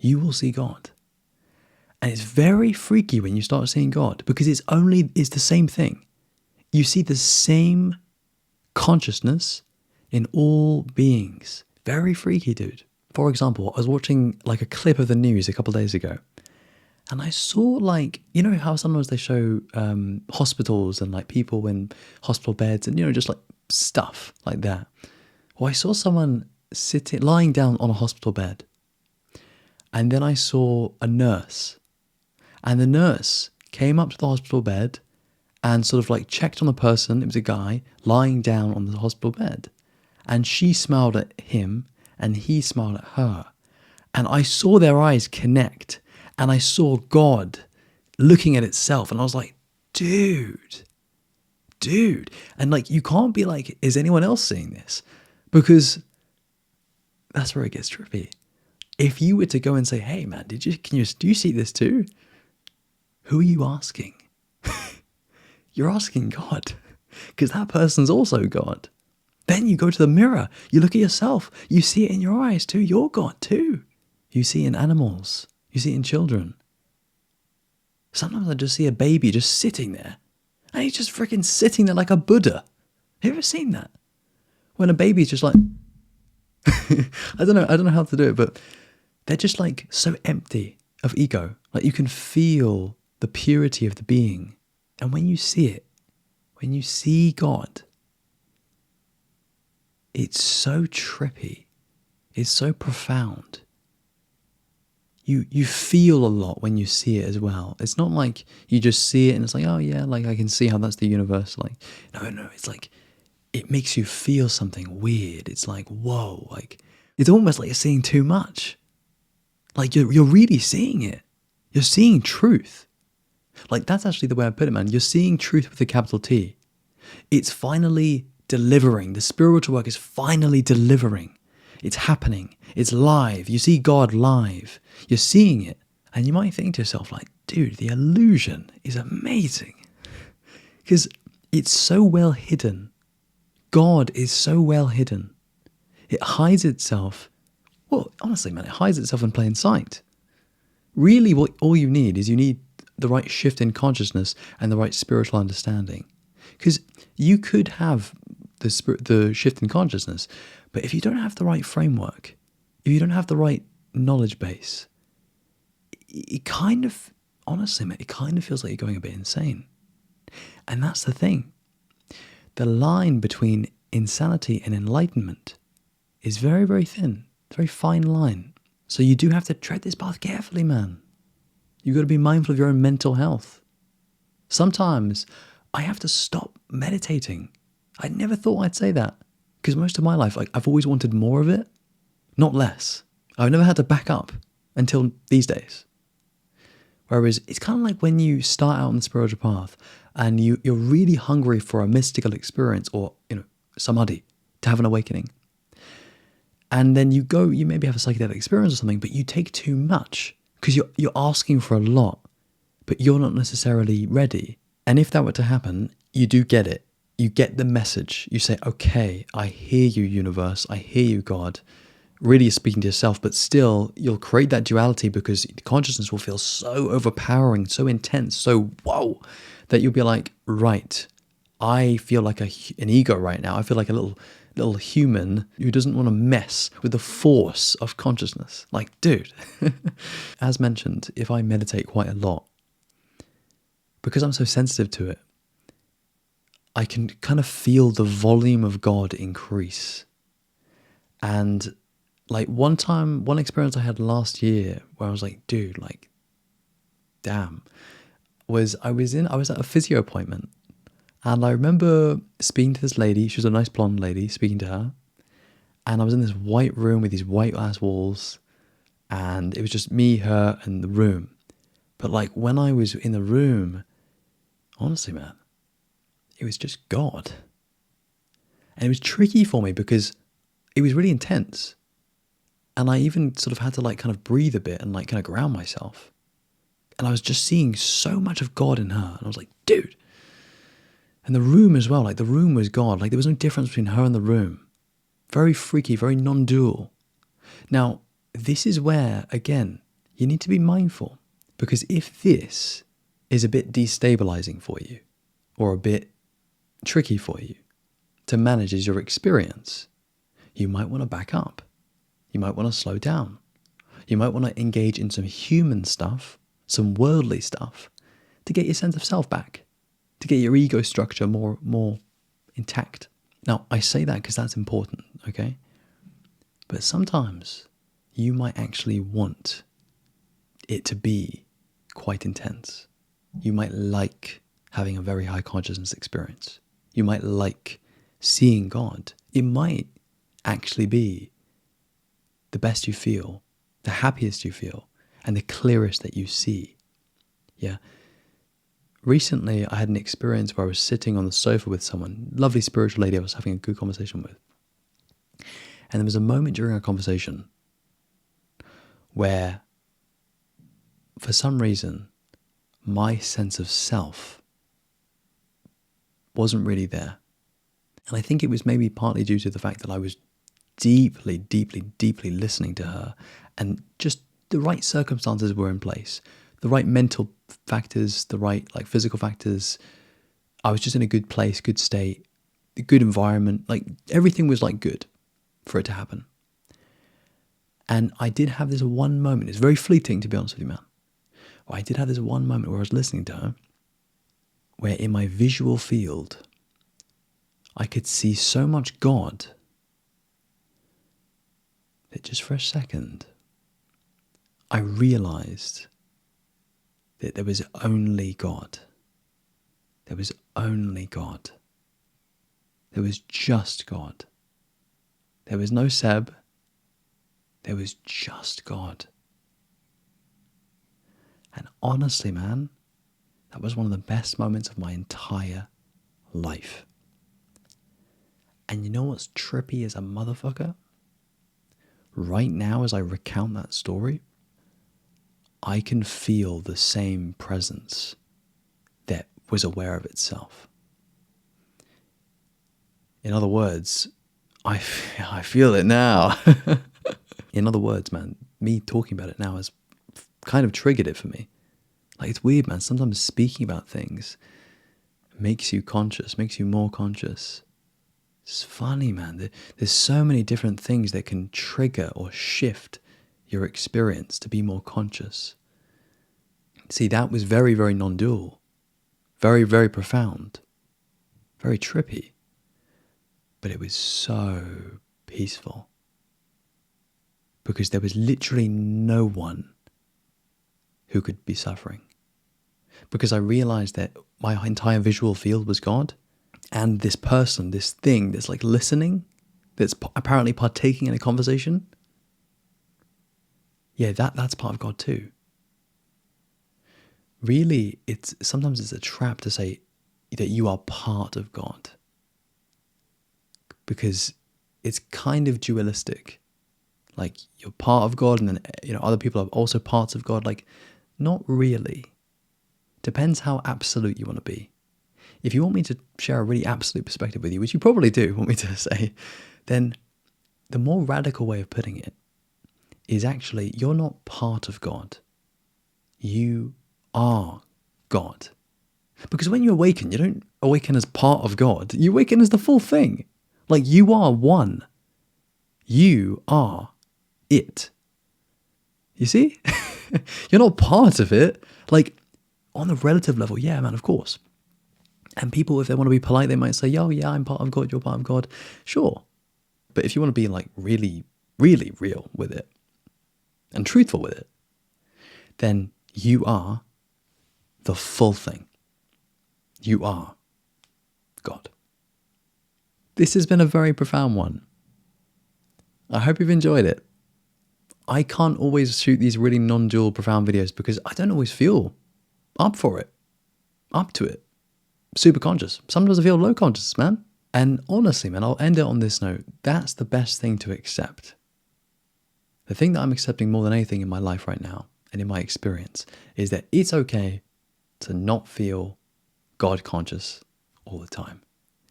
you will see God. And it's very freaky when you start seeing God, because it's the same thing. You see the same consciousness in all beings. Very freaky, dude. For example, I was watching like a clip of the news a couple of days ago, and I saw, like, you know how sometimes they show hospitals and like people in hospital beds and, you know, just like stuff like that. Well, I saw someone lying down on a hospital bed, and then I saw a nurse, and the nurse came up to the hospital bed and sort of like checked on the person. It was a guy lying down on the hospital bed, and she smiled at him and he smiled at her. And I saw their eyes connect, and I saw God looking at itself, and I was like, dude. And like, you can't be like, is anyone else seeing this? Because that's where it gets trippy. If you were to go and say, hey man, do you see this too? Who are you asking? You're asking God, because that person's also God. Then you go to the mirror, you look at yourself, you see it in your eyes too, you're God too. You see it in animals, you see it in children. Sometimes I just see a baby just sitting there, and he's just freaking sitting there like a Buddha. Have you ever seen that? When a baby's just like, I don't know how to do it, but they're just like so empty of ego. Like, you can feel the purity of the being. And when you see it, when you see God, it's so trippy. It's so profound. You feel a lot when you see it as well. It's not like you just see it and it's like, oh yeah, like I can see how that's the universe. Like, no, it's like, it makes you feel something weird. It's like, whoa, like, it's almost like you're seeing too much. Like, you're really seeing it. You're seeing truth. Like, that's actually the way I put it, man. You're seeing truth with a capital T. It's finally delivering. The spiritual work is finally delivering. It's happening. It's live. You see God live. You're seeing it. And you might think to yourself, like, dude, the illusion is amazing. Because it's so well hidden. God is so well hidden. It hides itself. Well, honestly, man, it hides itself in plain sight. Really, all you need is the right shift in consciousness and the right spiritual understanding. Because you could have the shift in consciousness, but if you don't have the right framework, if you don't have the right knowledge base, it kind of, honestly, man, it kind of feels like you're going a bit insane. And that's the thing. The line between insanity and enlightenment is very, very thin. It's a very fine line. So you do have to tread this path carefully, man. You've got to be mindful of your own mental health. Sometimes I have to stop meditating. I never thought I'd say that, because most of my life, like, I've always wanted more of it, not less. I've never had to back up until these days. Whereas it's kind of like when you start out on the spiritual path and you're really hungry for a mystical experience, or, you know, samadhi, to have an awakening. And then you maybe have a psychedelic experience or something, but you take too much because you're asking for a lot, but you're not necessarily ready. And if that were to happen, you do get it. You get the message. You say, okay, I hear you, universe. I hear you, God. Really speaking to yourself, but still you'll create that duality, because consciousness will feel so overpowering, so intense, so whoa, that you'll be like, right, I feel like an ego right now. I feel like a little human who doesn't want to mess with the force of consciousness. Like, dude, as mentioned, if I meditate quite a lot, because I'm so sensitive to it, I can kind of feel the volume of God increase. And like one experience I had last year where I was like, dude, like, damn, I was at a physio appointment. And I remember speaking to this lady. She was a nice blonde lady, speaking to her. And I was in this white room with these white ass walls. And it was just me, her, and the room. But like, when I was in the room, honestly, man, it was just God. And it was tricky for me because it was really intense. And I even sort of had to like kind of breathe a bit and like kind of ground myself. And I was just seeing so much of God in her. And I was like, dude. And the room as well, like the room was God. Like there was no difference between her and the room. Very freaky, very non-dual. Now, this is where, again, you need to be mindful. Because if this is a bit destabilizing for you, or a bit tricky for you to manage as your experience, you might want to back up. You might want to slow down. You might want to engage in some human stuff, some worldly stuff, to get your sense of self back, to get your ego structure more intact. Now, I say that because that's important, okay? But sometimes you might actually want it to be quite intense. You might like having a very high consciousness experience. You might like seeing God. It might actually be the best you feel, the happiest you feel, and the clearest that you see. Yeah. Recently, I had an experience where I was sitting on the sofa with someone, lovely spiritual lady I was having a good conversation with. And there was a moment during our conversation where, for some reason, my sense of self wasn't really there. And I think it was maybe partly due to the fact that I was deeply, deeply, deeply listening to her, and just the right circumstances were in place, the right mental factors, the right physical factors. I was just in a good place, good state, a good environment. Everything was good for it to happen. And I did have this one moment. It's very fleeting, to be honest with you, man. I did have this one moment where I was listening to her, where in my visual field, I could see so much God that just for a second, I realized that there was only God. There was only God. There was just God. There was no Seb. There was just God. And honestly, man, that was one of the best moments of my entire life. And you know what's trippy as a motherfucker? Right now, as I recount that story, I can feel the same presence that was aware of itself. In other words, I feel it now. In other words, man, me talking about it now has kind of triggered it for me. It's weird, man. Sometimes speaking about things makes you conscious, makes you more conscious. It's funny, man. There's so many different things that can trigger or shift your experience to be more conscious. See, that was very, very non-dual. Very, very profound. Very trippy. But it was so peaceful. Because there was literally no one who could be suffering. Because I realized that my entire visual field was God. And this person, this thing that's listening, that's apparently partaking in a conversation, yeah, that's part of God too. Really, sometimes it's a trap to say that you are part of God. Because it's kind of dualistic. You're part of God, and then other people are also parts of God. Not really. Depends how absolute you want to be. If you want me to share a really absolute perspective with you, which you probably do want me to say, then the more radical way of putting it is actually you're not part of God. You are God. Because when you awaken, you don't awaken as part of God. You awaken as the full thing. You are one. You are it. You see? You're not part of it. On the relative level, yeah, man, of course. And people, if they want to be polite, they might say, oh, yeah, I'm part of God, you're part of God. Sure. But if you want to be really, really real with it and truthful with it, then you are the full thing. You are God. This has been a very profound one. I hope you've enjoyed it. I can't always shoot these really non-dual profound videos because I don't always feel up for it, up to it, super conscious. Sometimes I feel low conscious, man. And honestly, man, I'll end it on this note. That's the best thing to accept. The thing that I'm accepting more than anything in my life right now and in my experience is that it's okay to not feel God conscious all the time.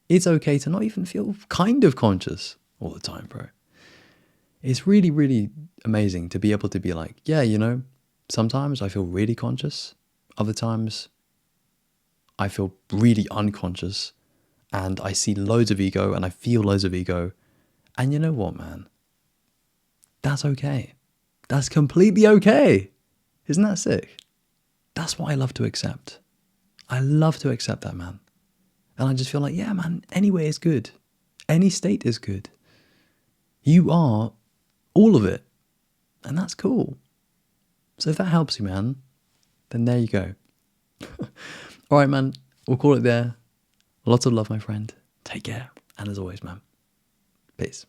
It's okay to not even feel kind of conscious all the time, bro. It's really, really amazing to be able to be yeah, Sometimes I feel really conscious. Other times I feel really unconscious. And I see loads of ego and I feel loads of ego. And you know what, man? That's okay. That's completely okay. Isn't that sick? That's what I love to accept. I love to accept that, man. And I just feel like, yeah, man, any way is good. Any state is good. You are all of it. And that's cool. So if that helps you, man, then there you go. All right, man, we'll call it there. Lots of love, my friend. Take care. And as always, man, peace.